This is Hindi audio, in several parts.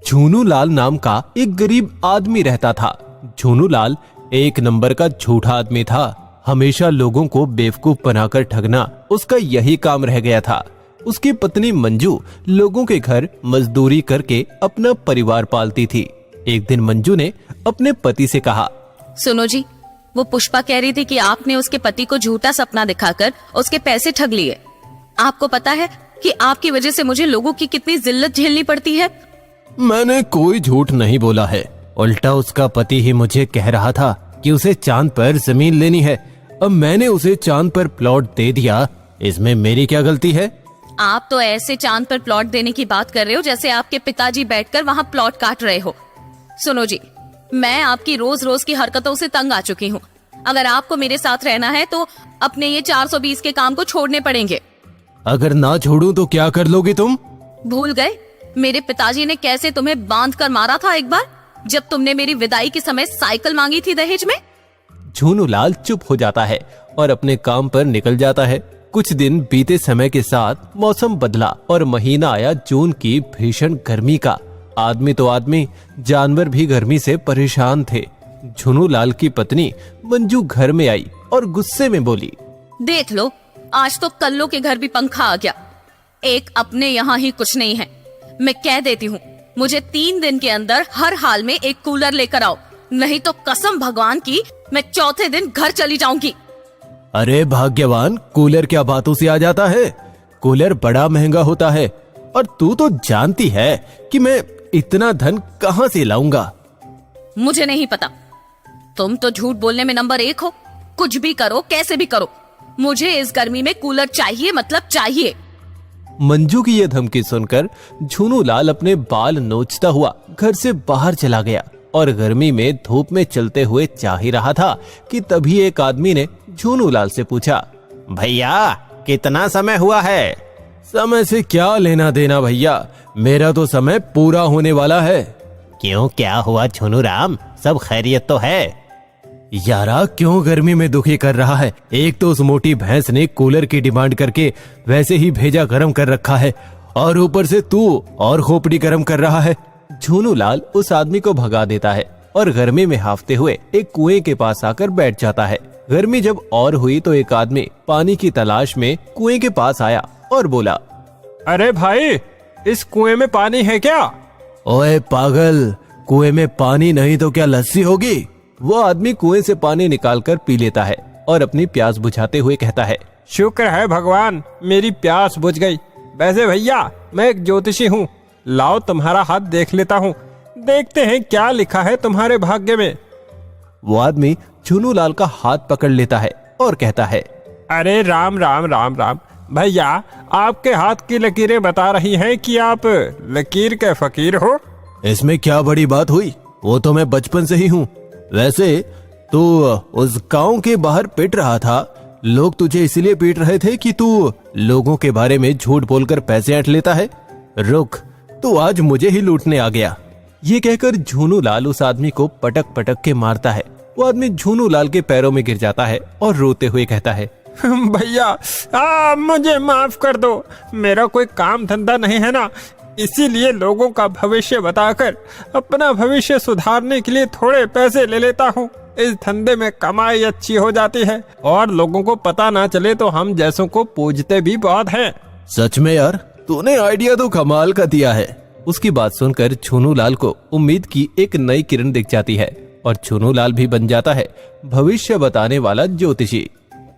झूनू लाल नाम का एक गरीब आदमी रहता था। झूनू लाल एक नंबर का झूठा आदमी था। हमेशा लोगों को बेवकूफ बनाकर ठगना उसका यही काम रह गया था। उसकी पत्नी मंजू लोगों के घर मजदूरी करके अपना परिवार पालती थी। एक दिन मंजू ने अपने पति से कहा, सुनो जी, वो पुष्पा कह रही थी कि आपने उसके पति को झूठा सपना दिखाकर उसके पैसे ठग लिए। आपको पता है कि आपकी वजह से मुझे लोगों की कितनी जिल्लत झेलनी पड़ती है। मैंने कोई झूठ नहीं बोला है, उल्टा उसका पति ही मुझे कह रहा था कि उसे चांद पर जमीन लेनी है। अब मैंने उसे चांद पर प्लॉट दे दिया, इसमें मेरी क्या गलती है? आप तो ऐसे चांद पर प्लॉट देने की बात कर रहे हो जैसे आपके पिताजी बैठकर वहाँ प्लॉट काट रहे हो। सुनो जी, मैं आपकी रोज रोज की हरकतों से तंग आ चुकी हूँ। अगर आपको मेरे साथ रहना है तो अपने ये 420 के काम को छोड़ने पड़ेंगे। अगर ना छोड़ूं तो क्या कर लोगी तुम? भूल गए मेरे पिताजी ने कैसे तुम्हें बांध कर मारा था एक बार, जब तुमने मेरी विदाई के समय साइकिल मांगी थी दहेज में? झूनू लाल चुप हो जाता है और अपने काम पर निकल जाता है। कुछ दिन बीते समय के साथ मौसम बदला और महीना आया जून की भीषण गर्मी का। आदमी तो आदमी, जानवर भी गर्मी से परेशान थे। झूनू लाल की पत्नी मंजू घर में आई और गुस्से में बोली, देख लो, आज तो कल्लों के घर भी पंखा आ गया। एक अपने यहाँ ही कुछ नहीं है। मैं कह देती हूँ, मुझे 3 दिन के अंदर हर हाल में एक कूलर लेकर आओ, नहीं तो कसम भगवान की मैं चौथे दिन घर चली जाऊंगी। अरे भाग्यवान, कूलर क्या बातों से आ जाता है? कूलर बड़ा महंगा होता है और तू तो जानती है कि मैं इतना धन कहाँ से लाऊंगा। मुझे नहीं पता, तुम तो झूठ बोलने में नंबर 1 हो। कुछ भी करो, कैसे भी करो, मुझे इस गर्मी में कूलर चाहिए, मतलब चाहिए। मंजू की यह धमकी सुनकर झूनू लाल अपने बाल नोचता हुआ घर से बाहर चला गया और गर्मी में धूप में चलते हुए जा ही रहा था कि तभी एक आदमी ने झूनू लाल से पूछा, भैया कितना समय हुआ है? समय से क्या लेना देना भैया, मेरा तो समय पूरा होने वाला है। क्यों, क्या हुआ झूनू राम, सब खैरियत तो है? यारा क्यों गर्मी में दुखी कर रहा है? एक तो उस मोटी भैंस ने कूलर की डिमांड करके वैसे ही भेजा गर्म कर रखा है और ऊपर से तू और खोपड़ी गर्म कर रहा है। झूनू लाल उस आदमी को भगा देता है और गर्मी में हाफते हुए एक कुएं के पास आकर बैठ जाता है। गर्मी जब और हुई तो एक आदमी पानी की तलाश में कुएं के पास आया और बोला, अरे भाई, इस कुएं में पानी है क्या? ओए पागल, कुएं में पानी नहीं तो क्या लस्सी होगी? वो आदमी कुएं से पानी निकालकर पी लेता है और अपनी प्यास बुझाते हुए कहता है, शुक्र है भगवान, मेरी प्यास बुझ गई। वैसे भैया, मैं एक ज्योतिषी हूँ, लाओ तुम्हारा हाथ देख लेता हूँ, देखते हैं क्या लिखा है तुम्हारे भाग्य में। वो आदमी झूनू लाल का हाथ पकड़ लेता है और कहता है, अरे राम राम राम राम भैया, आपके हाथ की लकीरें बता रही हैं कि आप लकीर के फकीर हो। इसमें क्या बड़ी बात हुई, वो तो मैं बचपन से ही हूँ। वैसे तू उस गांव के बाहर पिट रहा था, लोग तुझे इसलिए पीट रहे थे कि तू लोगों के बारे में झूठ बोलकर पैसे ऐंठ लेता है। रुक, तू आज मुझे ही लूटने आ गया। ये कहकर झूनू लाल उस आदमी को पटक पटक के मारता है। वो आदमी झूनू लाल के पैरों में गिर जाता है और रोते हुए कहता है, भैया मुझे माफ कर दो, मेरा कोई काम धंधा नहीं है ना, इसीलिए लोगों का भविष्य बताकर अपना भविष्य सुधारने के लिए थोड़े पैसे ले लेता हूँ। इस धंधे में कमाई अच्छी हो जाती है और लोगों को पता ना चले तो हम जैसों को पूजते भी बहुत हैं। सच में यार, तूने आइडिया तो कमाल का दिया है। उसकी बात सुनकर झूनू लाल को उम्मीद की एक नई किरण दिख जाती है और झूनू लाल भी बन जाता है भविष्य बताने वाला ज्योतिषी।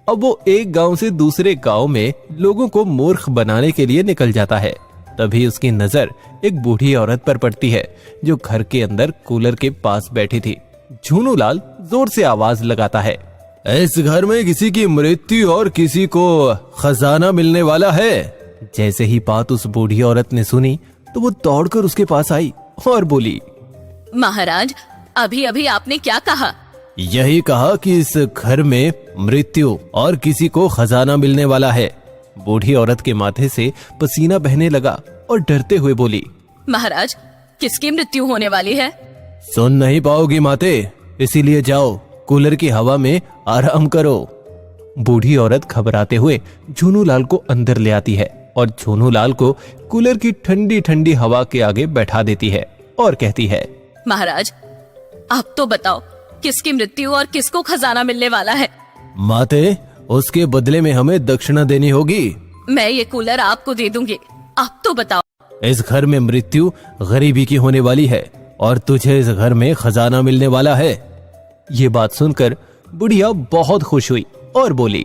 अब वो एक गांव से दूसरे गांव में लोगों को मूर्ख बनाने के लिए निकल जाता है। तभी उसकी नजर एक बूढ़ी औरत पर पड़ती है जो घर के अंदर कूलर के पास बैठी थी। झूनू लाल जोर से आवाज लगाता है, इस घर में किसी की मृत्यु और किसी को खजाना मिलने वाला है। जैसे ही बात उस बूढ़ी औरत ने सुनी तो वो दौड़कर उसके पास आई और बोली, महाराज, अभी अभी आपने क्या कहा? यही कहा कि इस घर में मृत्यु और किसी को खजाना मिलने वाला है। बूढ़ी औरत के माथे से पसीना बहने लगा और डरते हुए बोली, महाराज, किसकी मृत्यु होने वाली है? सुन नहीं पाओगी माते, इसीलिए जाओ कूलर की हवा में आराम करो। बूढ़ी औरत घबराते हुए झूनू लाल को अंदर ले आती है और झूनू लाल को कूलर की ठंडी ठंडी हवा के आगे बैठा देती है। और कहती है, महाराज आप तो बताओ किसकी मृत्यु और किसको खजाना मिलने वाला है। माते, उसके बदले में हमें दक्षिणा देनी होगी। मैं ये कूलर आपको दे दूंगी, आप तो बताओ। इस घर में मृत्यु गरीबी की होने वाली है और तुझे इस घर में खजाना मिलने वाला है। ये बात सुनकर बुढ़िया बहुत खुश हुई और बोली,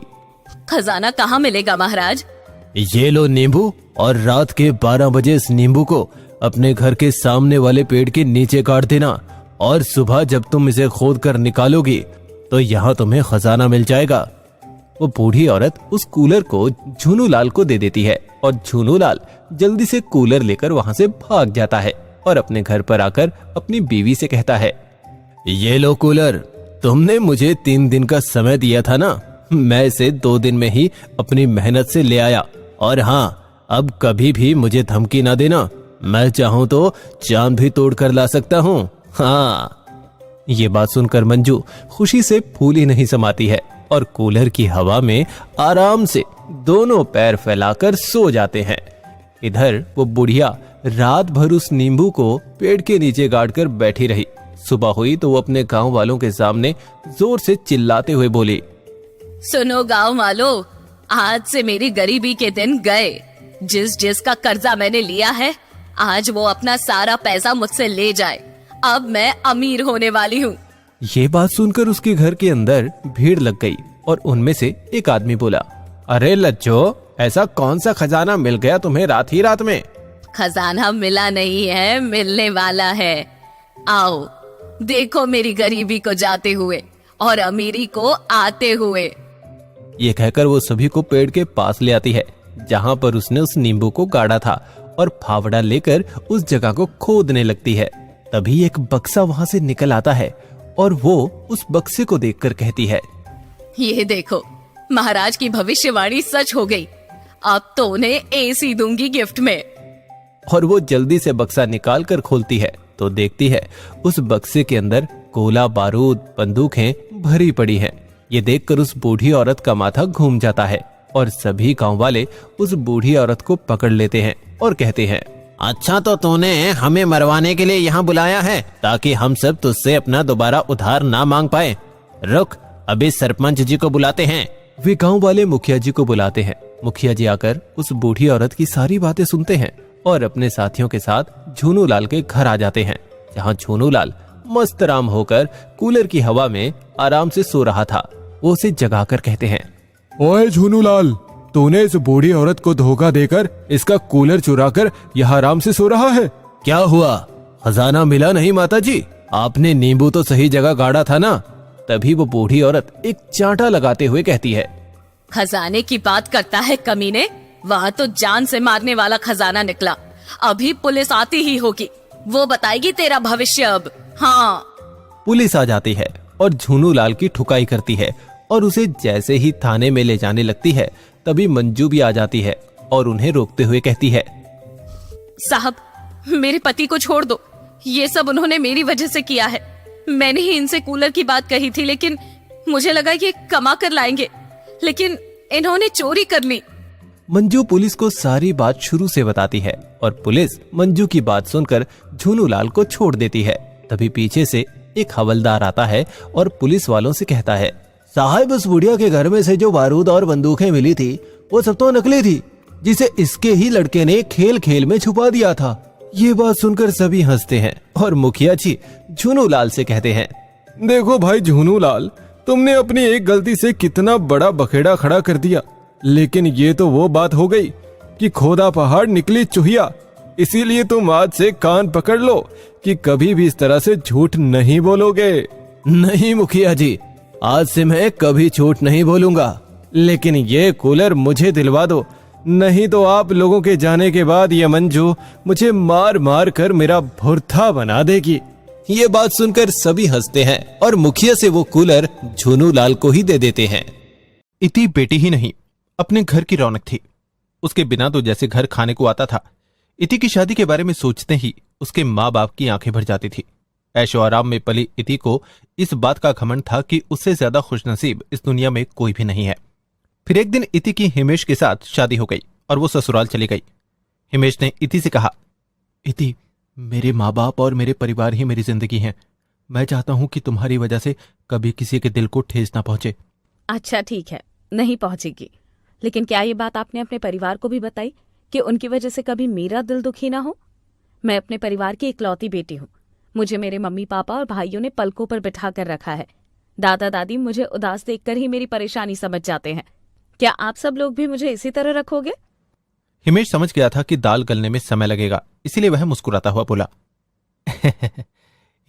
खजाना कहाँ मिलेगा महाराज? ये लो नींबू, और रात के 12 बजे इस नींबू को अपने घर के सामने वाले पेड़ के नीचे काट देना, और सुबह जब तुम इसे खोद कर निकालोगी तो यहाँ तुम्हें खजाना मिल जाएगा। वो बूढ़ी औरत उस कूलर को झुनू लाल को दे देती है और झुनू लाल जल्दी से कूलर लेकर वहाँ से भाग जाता है और अपने घर पर आकर अपनी बीवी से कहता है, ये लो कूलर, तुमने मुझे 3 दिन का समय दिया था ना, मैं इसे 2 दिन में ही अपनी मेहनत से ले आया। और हाँ, अब कभी भी मुझे धमकी ना देना, मैं चाहूँ तो चांद भी तोड़ कर ला सकता हूँ। हाँ। ये बात सुनकर मंजू खुशी से फूल ही नहीं समाती है और कूलर की हवा में आराम से दोनों पैर फैलाकर सो जाते हैं। इधर वो बुढ़िया रात भर उस नींबू को पेड़ के नीचे गाड़ कर बैठी रही। सुबह हुई तो वो अपने गांव वालों के सामने जोर से चिल्लाते हुए बोली, सुनो गांव वालों, आज से मेरी गरीबी के दिन गए। जिसका कर्जा मैंने लिया है, आज वो अपना सारा पैसा मुझसे ले जाए। अब मैं अमीर होने वाली हूँ। ये बात सुनकर उसके घर के अंदर भीड़ लग गई और उनमें से एक आदमी बोला, अरे लज्जो, ऐसा कौन सा खजाना मिल गया तुम्हें रात ही रात में? खजाना मिला नहीं है, मिलने वाला है। आओ देखो मेरी गरीबी को जाते हुए और अमीरी को आते हुए। ये कहकर वो सभी को पेड़ के पास ले आती है जहाँ पर उसने उस नींबू को गाड़ा था और फावड़ा लेकर उस जगह को खोदने लगती है। तभी एक बक्सा वहाँ से निकल आता है और वो उस बक्से को देखकर कहती है, ये देखो, महाराज की भविष्यवाणी सच हो गई। अब तो उन्हें एसी दूंगी गिफ्ट में। और वो जल्दी से बक्सा निकाल कर खोलती है तो देखती है उस बक्से के अंदर गोला बारूद, बंदूकें भरी पड़ी हैं। ये देखकर उस बूढ़ी औरत का माथा घूम जाता है और सभी गांव वाले उस बूढ़ी औरत को पकड़ लेते हैं और कहते हैं, अच्छा तो तूने हमें मरवाने के लिए यहाँ बुलाया है ताकि हम सब तुझसे अपना दोबारा उधार ना मांग पाए। रुक, अभी सरपंच जी को बुलाते हैं। वे गांव वाले मुखिया जी को बुलाते हैं। मुखिया जी आकर उस बूढ़ी औरत की सारी बातें सुनते हैं और अपने साथियों के साथ झुनू लाल के घर आ जाते हैं, जहाँ झुनू लाल मस्त राम होकर कूलर की हवा में आराम से सो रहा था। वो उसे जगाकर कहते हैं, ओए झुनू लाल, तूने इस बूढ़ी औरत को धोखा देकर इसका कूलर चुराकर यहाँ आराम से सो रहा है। क्या हुआ, खजाना मिला नहीं माताजी? आपने नींबू तो सही जगह गाड़ा था ना? तभी वो बूढ़ी औरत एक चांटा लगाते हुए कहती है, खजाने की बात करता है कमीने, वहाँ तो जान से मारने वाला खजाना निकला। अभी पुलिस आती ही होगी, वो बताएगी तेरा भविष्य अब। हाँ। पुलिस आ जाती है और झुनू लाल की ठुकाई करती है और उसे जैसे ही थाने में ले जाने लगती है तभी मंजू भी आ जाती है और उन्हें रोकते हुए कहती है, साहब, मेरे पति को छोड़ दो, ये सब उन्होंने मेरी वजह से किया है। मैंने ही इनसे कूलर की बात कही थी, लेकिन मुझे लगा ये कमा कर लाएंगे, लेकिन इन्होंने चोरी कर ली। मंजू पुलिस को सारी बात शुरू से बताती है और पुलिस मंजू की बात सुनकर झुनू लाल को छोड़ देती है। तभी पीछे से एक हवलदार आता है और पुलिस वालों से कहता है, साहब, उस बुढ़िया के घर में से जो बारूद और बंदूकें मिली थी वो सब तो नकली थी, जिसे इसके ही लड़के ने खेल खेल में छुपा दिया था। ये बात सुनकर सभी हंसते हैं और मुखिया जी झुनू लाल से कहते हैं, देखो भाई झुनू लाल, तुमने अपनी एक गलती से कितना बड़ा बखेड़ा खड़ा कर दिया, लेकिन ये तो वो बात हो गई कि खोदा पहाड़ निकली चूहिया। इसीलिए तुम आज से कान पकड़ लो कि कभी भी इस तरह से झूठ नहीं बोलोगे। नहीं मुखिया जी, आज से मैं कभी झूठ नहीं बोलूंगा, लेकिन ये कूलर मुझे दिलवा दो, नहीं तो आप लोगों के जाने के बाद ये मंजू मुझे मार मार कर मेरा भुर्ता बना देगी। ये बात सुनकर सभी हंसते हैं और मुखिया से वो कूलर झुनू लाल को ही दे देते हैं। इति बेटी ही नहीं, अपने घर की रौनक थी। उसके बिना तो जैसे घर खाने को आता था। इति की शादी के बारे में सोचते ही उसके माँ बाप की आंखें भर जाती थी। ऐशो आराम में पली इति को इस बात का घमंड था कि उससे ज्यादा खुशनसीब इस दुनिया में कोई भी नहीं है। फिर एक दिन इति की हिमेश के साथ शादी हो गई और वो ससुराल चली गई। हिमेश ने इति से कहा, इति, मेरे माँ बाप और मेरे परिवार ही मेरी जिंदगी हैं। मैं चाहता हूँ कि तुम्हारी वजह से कभी किसी के दिल को ठेस ना पहुंचे। अच्छा ठीक है, नहीं पहुंचेगी, लेकिन क्या ये बात आपने अपने परिवार को भी बताई कि उनकी वजह से कभी मेरा दिल दुखी ना हो? मैं अपने परिवार की इकलौती बेटी हूँ। मुझे मेरे मम्मी पापा और भाइयों ने पलकों पर बिठा कर रखा है। दादा दादी मुझे उदास देखकर ही मेरी परेशानी समझ जाते हैं। क्या आप सब लोग भी मुझे इसी तरह रखोगे? हिमेश समझ गया था कि दाल गलने में समय लगेगा, इसीलिए वह मुस्कुराता हुआ बोला,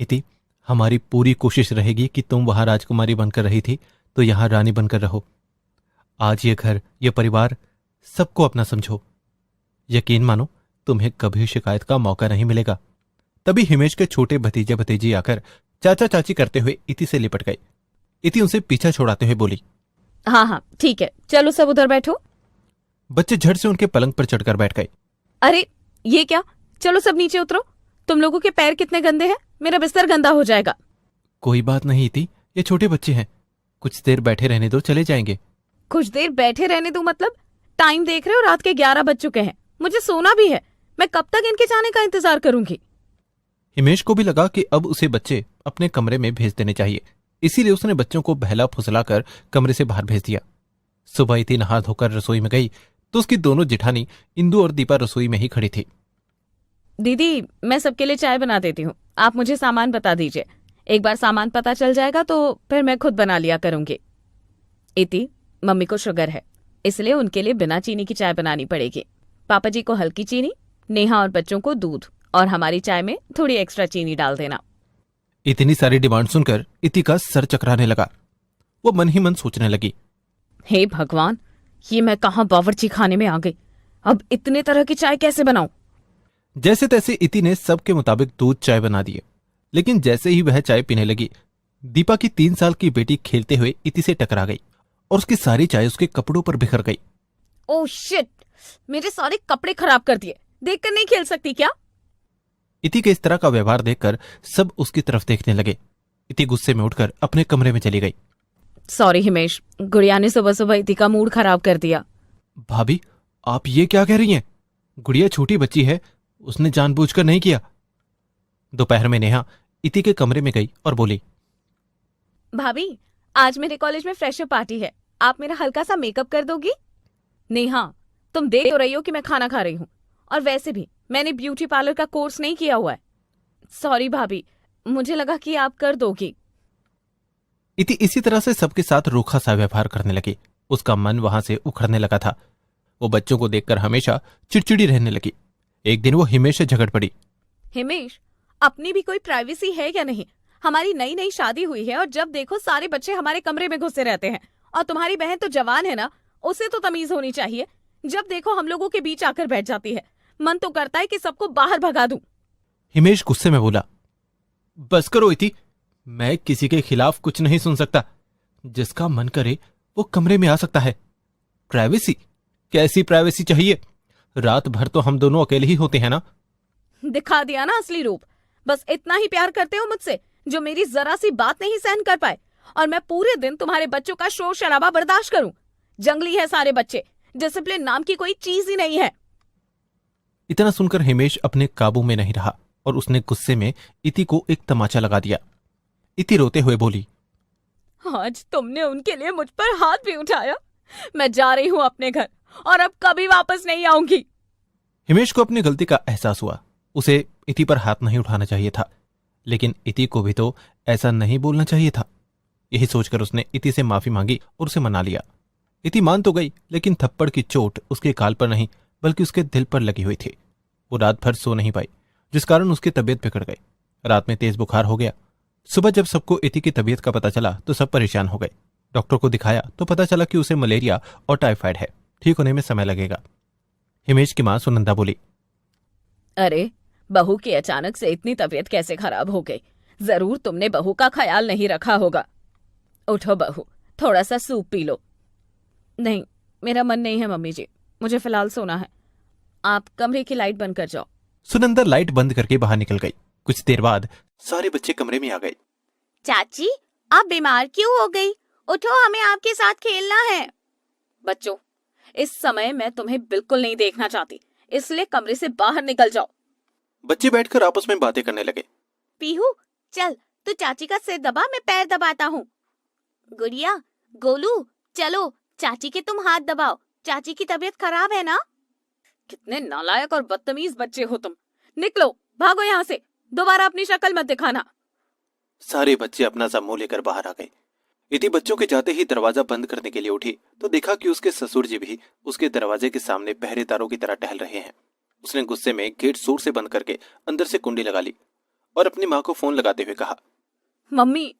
इति, हमारी पूरी कोशिश रहेगी कि तुम वहां राजकुमारी बनकर रही थी तो यहां रानी बनकर रहो। आज ये घर, ये परिवार, सबको अपना समझो। यकीन मानो, तुम्हें कभी शिकायत का मौका नहीं मिलेगा। तभी हिमेश के छोटे भतीजे भतीजी आकर चाचा चाची करते हुए इति से लिपट गए। इति उनसे पीछा छोड़ाते हुए बोली, हाँ हाँ ठीक है, चलो सब उधर बैठो। बच्चे झट से उनके पलंग पर चढ़कर बैठ गए। अरे ये क्या, चलो सब नीचे उतरो। तुम लोगों के पैर कितने गंदे हैं, मेरा बिस्तर गंदा हो जाएगा। कोई बात नहीं इति, ये छोटे बच्चे हैं, कुछ देर बैठे रहने दो, चले जाएंगे। कुछ देर बैठे रहने दो मतलब? टाइम देख रहे हो, रात के 11 बज चुके हैं, मुझे सोना भी है। मैं कब तक इनके जाने का इंतजार करूंगी? हिमेश को भी लगा कि अब उसे बच्चे अपने कमरे में भेज देने चाहिए, इसीलिए उसने बच्चों को बहला फुसलाकर कमरे से बाहर भेज दिया। सुबह इति नहा धोकर रसोई में गई तो उसकी दोनों जिठानी इंदु और दीपा रसोई में ही खड़ी थी। दीदी, मैं सबके लिए चाय बना देती हूँ, आप मुझे सामान बता दीजिए। एक बार सामान पता चल जाएगा तो फिर मैं खुद बना लिया करूंगी। इति, मम्मी को शुगर है, इसलिए उनके लिए बिना चीनी की चाय बनानी पड़ेगी। पापा जी को हल्की चीनी, नेहा और बच्चों को दूध, और हमारी चाय में थोड़ी एक्स्ट्रा चीनी डाल देना। इतनी सारी डिमांड सुनकर इति का सर चकराने लगा। वो मन ही मन सोचने लगी, हे भगवान, ये मैं कहाँ बावर्ची खाने में आ गई। अब इतने तरह की चाय कैसे बनाऊं? जैसे तैसे इति ने सबके मुताबिक दूध चाय बना दिए। लेकिन जैसे ही वह चाय पीने लगी, दीपा की 3 साल की बेटी खेलते हुए इति से टकरा गई और उसकी सारी चाय उसके कपड़ों पर बिखर गई। ओह शिट, मेरे सारे कपड़े खराब कर दिए। देखकर नहीं खेल सकती क्या? इति के इस तरह का व्यवहार देखकर सब उसकी तरफ देखने लगे। इति गुस्से में उठकर अपने कमरे में चली गई। सॉरी हिमेश, गुड़िया ने सुबह सुबह इति का मूड खराब कर दिया। भाभी, आप ये क्या कह रही हैं? गुड़िया छोटी बच्ची है, उसने जानबूझकर नहीं किया। दोपहर में नेहा इति के कमरे में गई और बोली, भाभी, आज मेरे कॉलेज में फ्रेशर पार्टी है, आप मेरा हल्का सा मेकअप कर दोगी? नेहा, तुम देख तो रही हो कि मैं खाना खा रही हूँ, और वैसे भी मैंने ब्यूटी पार्लर का कोर्स नहीं किया हुआ है। सॉरी भाभी, मुझे लगा कि आप कर दोगी। इति इसी तरह से सबके साथ रूखा सा व्यवहार करने लगी। उसका मन वहां से उखड़ने लगा था। वो बच्चों को देखकर हमेशा चिड़चिड़ी रहने लगी। एक दिन वो हिमेश से झगड़ पड़ी। हिमेश, अपनी भी कोई प्राइवेसी है या नहीं? हमारी नई नई शादी हुई है और जब देखो सारे बच्चे हमारे कमरे में घुसे रहते हैं। और तुम्हारी बहन तो जवान है ना, उसे तो तमीज होनी चाहिए। जब देखो हम लोगों के बीच आकर बैठ जाती है। मन तो करता है कि सबको बाहर भगा दूं। हिमेश गुस्से में बोला, बस करो इति, मैं किसी के खिलाफ कुछ नहीं सुन सकता। जिसका मन करे वो कमरे में आ सकता है। प्राइवेसी? कैसी प्राइवेसी चाहिए? रात भर तो हम दोनों अकेले ही होते हैं ना। दिखा दिया ना असली रूप। बस इतना ही प्यार करते हो मुझसे, जो मेरी जरा सी बात नहीं सहन कर पाए। और मैं पूरे दिन तुम्हारे बच्चों का शोर शराबा बर्दाश्त करूं? जंगली है सारे बच्चे, डिसिप्लिन नाम की कोई चीज ही नहीं है। इतना सुनकर हिमेश अपने काबू में नहीं रहा और उसने गुस्से में इति को एक तमाचा लगा दिया। इति रोते हुए बोली, आज तुमने उनके लिए मुझ पर हाथ भी उठाया। मैं जा रही हूँ अपने घर और अब कभी वापस नहीं आऊंगी। हिमेश को अपनी गलती का एहसास हुआ। उसे इति पर हाथ नहीं उठाना चाहिए था, लेकिन इति को भी तो ऐसा नहीं बोलना चाहिए था। यही सोचकर उसने इति से माफी मांगी और उसे मना लिया। इति मान तो गई, लेकिन थप्पड़ की चोट उसके गाल पर नहीं बल्कि उसके दिल पर लगी हुई थी। वो रात भर सो नहीं पाई, जिस कारण उसकी तबीयत बिगड़ गई। रात में तेज बुखार हो गया। सुबह जब सबको इति की तबीयत का पता चला तो सब परेशान हो गए। डॉक्टर को दिखाया तो पता चला कि उसे मलेरिया और टाइफाइड है। ठीक होने में समय लगेगा। हिमेश की मां सुनंदा बोली, अरे, बहू की अचानक से इतनी तबीयत कैसे खराब हो गई? जरूर तुमने बहू का ख्याल नहीं रखा होगा। उठो बहू, थोड़ा सा सूप पी लो। नहीं, मेरा मन नहीं है मम्मी जी, मुझे फिलहाल सोना है। आप कमरे की लाइट बंद कर जाओ। सुनंदा लाइट बंद करके बाहर निकल गई। कुछ देर बाद सारे बच्चे कमरे में आ गए। चाची, आप बीमार क्यों हो गई? उठो, हमें आपके साथ खेलना है। बच्चों, इस समय मैं तुम्हें बिल्कुल नहीं देखना चाहती, इसलिए कमरे से बाहर निकल जाओ। बच्चे बैठकर आपस में बातें करने लगे। पीहू चल, तू चाची का सिर दबा, मैं पैर दबाता हूँ। गुड़िया, गोलू, चलो चाची के तुम हाथ दबाओ, चाची की तबीयत खराब है ना। कितने नालायक और बदतमीज बच्चे हो तुम। निकलो, भागो यहाँ से, दोबारा अपनी शक्ल मत दिखाना। सारे बच्चे अपना सा मुंह लेकर बाहर आ गए। इति बच्चों के जाते ही दरवाजा बंद करने के लिए उठी तो देखा कि उसके ससुर जी भी उसके दरवाजे के सामने पहरेदारों की तरह टहल रहे हैं। उसने गुस्से में गेट जोर से बंद करके अंदर से कुंडी लगा ली और अपनी माँ को फोन लगाते हुए कहा, मम्मी,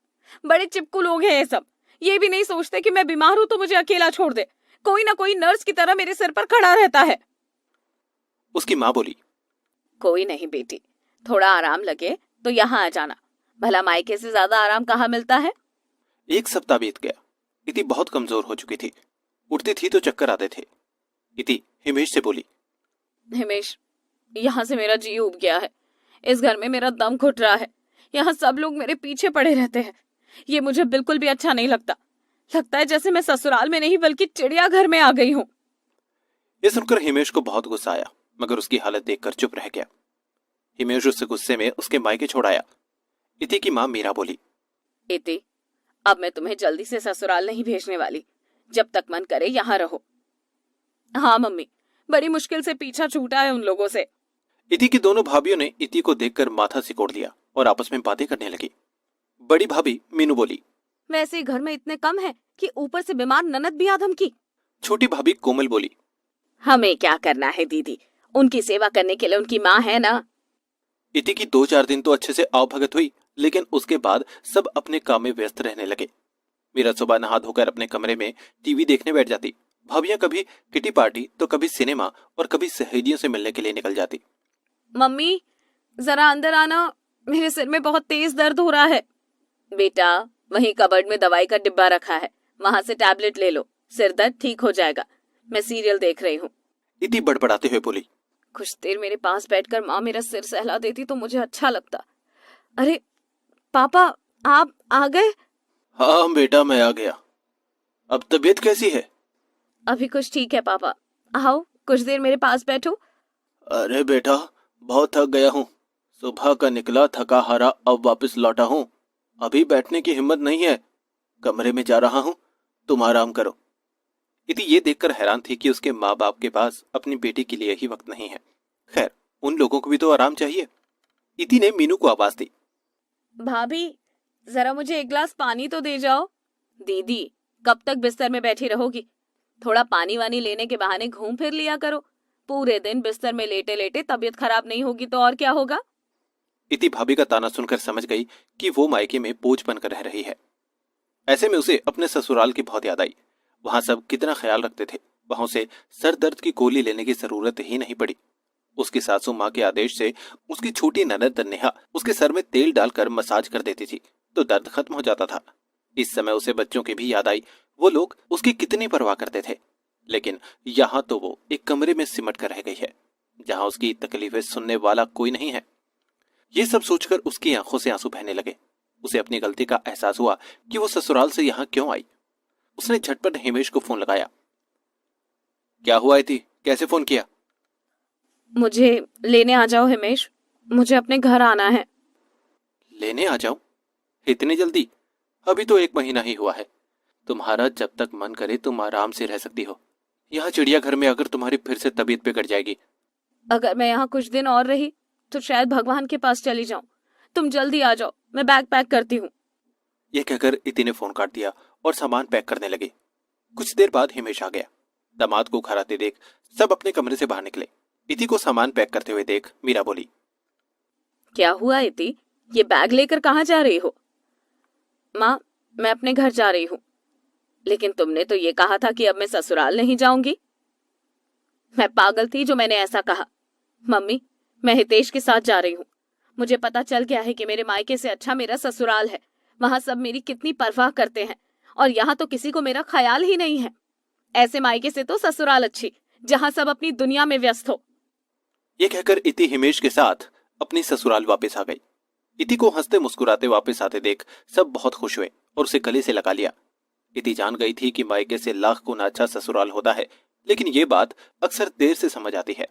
बड़े चिपकू लोग हैं ये सब। ये भी नहीं सोचते कि मैं बीमार हूँ तो मुझे अकेला छोड़ दे। कोई ना कोई नर्स की तरह मेरे सिर पर खड़ा रहता है। उसकी माँ बोली, कोई नहीं बेटी, थोड़ा आराम लगे तो यहाँ आ जाना। भला मायके से ज्यादा आराम कहाँ मिलता है। 1 सप्ताह बीत गया। इति बहुत कमजोर हो चुकी थी। उठती थी तो चक्कर आते थे। इति हिमेश से बोली, हिमेश, यहाँ से मेरा जी उब गया है। इस घर में मेरा दम घुट रहा है। यहाँ सब लोग मेरे पीछे पड़े रहते हैं। ये मुझे बिल्कुल भी अच्छा नहीं लगता। लगता है जैसे मैं ससुराल में नहीं बल्कि चिड़ियाघर में आ गई हूँ। ये सुनकर हिमेश को बहुत गुस्सा आया, मगर उसकी हालत देखकर चुप रह गया। हिमेश उससे गुस्से में उसके मायके छोड़ाया। इति की माँ मीरा बोली, इति, अब मैं तुम्हें जल्दी से ससुराल नहीं भेजने वाली। जब तक मन करे यहाँ रहो। हाँ मम्मी, बड़ी मुश्किल से पीछा छूटा है उन लोगों से। इति की दोनों भाभियों ने इति को देखकर माथा सिकोड़ लिया और आपस में बातें करने लगी। बड़ी भाभी मीनू बोली, वैसे घर में इतने कम है कि ऊपर से बीमार ननद भी आधम की। छोटी भाभी कोमल बोली, हमें क्या करना है दीदी, उनकी सेवा करने के लिए उनकी माँ है ना। इति की 2-4 दिन तो अच्छे से आवभगत हुई, लेकिन उसके बाद सब अपने काम में व्यस्त रहने लगे। मीरा सुबह नहा धोकर अपने कमरे में टीवी देखने बैठ जाती। भाभियां कभी किटी पार्टी तो कभी सिनेमा और कभी सहेलियों से मिलने के लिए निकल जाती। मम्मी, जरा अंदर आना, मेरे सिर में बहुत तेज दर्द हो रहा है। बेटा, वहीं कबर्ड में दवाई का डिब्बा रखा है, वहां से टैबलेट ले लो, सिर दर्द ठीक हो जाएगा। मैं सीरियल देख रही हूँ। इति बड़बड़ाते हुए बोली, कुछ देर मेरे पास बैठकर माँ मेरा सिर सहला देती तो मुझे अच्छा लगता। अरे पापा, आप आ गए? हाँ बेटा, मैं आ गया। अब तबीयत कैसी है? अभी कुछ ठीक है पापा। आओ कुछ देर मेरे पास बैठो। अरे बेटा, बहुत थक गया हूँ। सुबह का निकला थका हारा अब वापस लौटा हूँ। अभी बैठने की हिम्मत नहीं है। कमरे में जा रहा हूँ, तुम आराम करो। इति ये देखकर हैरान थी कि उसके माँ बाप के पास अपनी बेटी के लिए ही वक्त नहीं है। खैर, उन लोगों को भी तो आराम चाहिए। इति ने मीनू को आवाज दी, भाभी, जरा मुझे एक गिलास पानी तो दे जाओ। दीदी, कब तक बिस्तर में बैठी रहोगी? थोड़ा पानी वानी लेने के बहाने घूम फिर लिया करो। पूरे दिन बिस्तर में लेटे लेटे तबीयत खराब नहीं होगी तो और क्या होगा। इति भाभी का ताना सुनकर समझ गई कि वो मायके में बोझ बनकर रह रही है। ऐसे में उसे अपने ससुराल की बहुत याद आई। वहां सब कितना ख्याल रखते थे। वहां से सर दर्द की गोली लेने की जरूरत ही नहीं पड़ी। उसकी सासू माँ के आदेश से उसकी छोटी ननद नेहा उसके सर में तेल डालकर मसाज कर देती थी तो दर्द खत्म हो जाता था। इस समय उसे बच्चों की भी याद आई। वो लोग उसकी कितनी परवाह करते थे, लेकिन यहाँ तो वो एक कमरे में सिमट कर रह गई है जहाँ उसकी तकलीफें सुनने वाला कोई नहीं है। ये सब सोचकर उसकी आंखों से आंसू बहने लगे। उसे अपनी गलती का एहसास हुआ कि वो ससुराल से यहाँ क्यों आई। उसने झटपट हिमेश को फोन लगाया। क्या हुआ इति, कैसे फोन किया? मुझे लेने आ जाओ हिमेश, मुझे अपने घर आना है। लेने आ जाऊं? इतनी जल्दी? अभी तो 1 महीना ही हुआ है। तुम्हारा जब तक मन करे तुम आराम से रह सकती हो। यहाँ चिड़ियाघर में अगर तुम्हारी फिर से तबीयत बिगड़ जाएगी। अगर मैं यहाँ कुछ दिन और रही तो शायद भगवान के पास चली जाऊं। तुम जल्दी आ जाओ, मैं बैग पैक करती हूँ। यह कहकर इति ने फोन काट दिया और सामान पैक करने लगी। कुछ देर बाद हिमेश आ गया। दामाद को घर आते देख सब अपने कमरे से बाहर निकले। इति को सामान पैक करते हुए देख मीरा बोली, क्या हुआ इति, ये बैग लेकर कहाँ जा रही हो? माँ, मैं अपने घर जा रही हूँ। लेकिन तुमने तो ये कहा था कि अब मैं ससुराल नहीं जाऊंगी। मैं पागल थी जो मैंने ऐसा कहा। मम्मी, मैं हितेश के साथ जा रही हूँ। मुझे पता चल गया है कि मेरे मायके से अच्छा मेरा ससुराल है। वहां सब मेरी कितनी परवाह करते हैं और यहाँ तो किसी को मेरा ख्याल ही नहीं है। ऐसे मायके से तो ससुराल अच्छी, जहाँ सब अपनी दुनिया में व्यस्त हो। ये कहकर इति हिमेश के साथ अपनी ससुराल वापस आ गई। इति को हंसते मुस्कुराते वापस आते देख सब बहुत खुश हुए और उसे गले से लगा लिया। इति जान गई थी कि मायके से लाख गुना अच्छा ससुराल होता है, लेकिन ये बात अक्सर देर से समझ आती है।